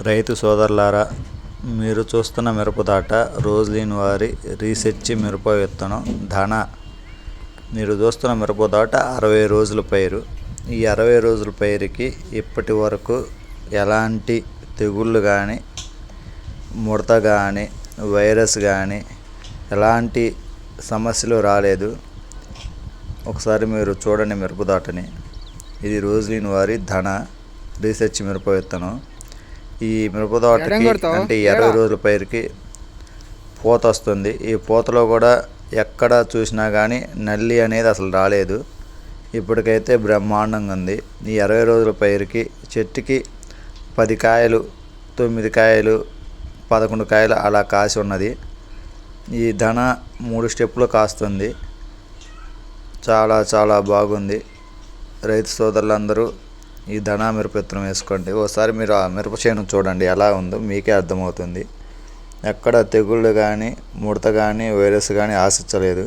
రైతు సోదరులారా, మీరు చూస్తున్న మిరపతోట రోజ్లిన్ వారి రీసెర్చ్ మిరప విత్తనం ధన. మీరు చూస్తున్న మిరపతోట 60 రోజుల పైరు. ఈ 60 రోజుల పైరుకి ఇప్పటి వరకు ఎలాంటి తెగుళ్ళు కానీ, ముడత కానీ, వైరస్ కానీ ఎలాంటి సమస్యలు రాలేదు. ఒకసారి మీరు చూడండి మిరపతోటని. ఇది రోజ్లిన్ వారి ధన రీసెర్చ్ మిరప విత్తనం. ఈ మిరపతోటకి అంటే 20 రోజుల పైరుకి పూత వస్తుంది. ఈ పూతలో కూడా ఎక్కడ చూసినా కానీ నల్లి అనేది అసలు రాలేదు. ఇప్పటికైతే బ్రహ్మాండంగా ఉంది. ఈ 20 రోజుల పైరుకి చెట్టుకి 10 కాయలు, 9 కాయలు, 11 కాయలు అలా కాసి ఉన్నది. ఈ ధన 3 స్టెప్పులు కాస్తుంది. చాలా చాలా బాగుంది. రైతు సోదరులందరూ ఈ ధన మిరప విత్తనం వేసుకోండి. ఒకసారి మీరు ఆ మిరప చేను చూడండి ఎలా ఉందో మీకే అర్థమవుతుంది. ఎక్కడ తెగుళ్ళు కానీ, ముడత కానీ, వైరస్ కానీ ఆశించలేదు.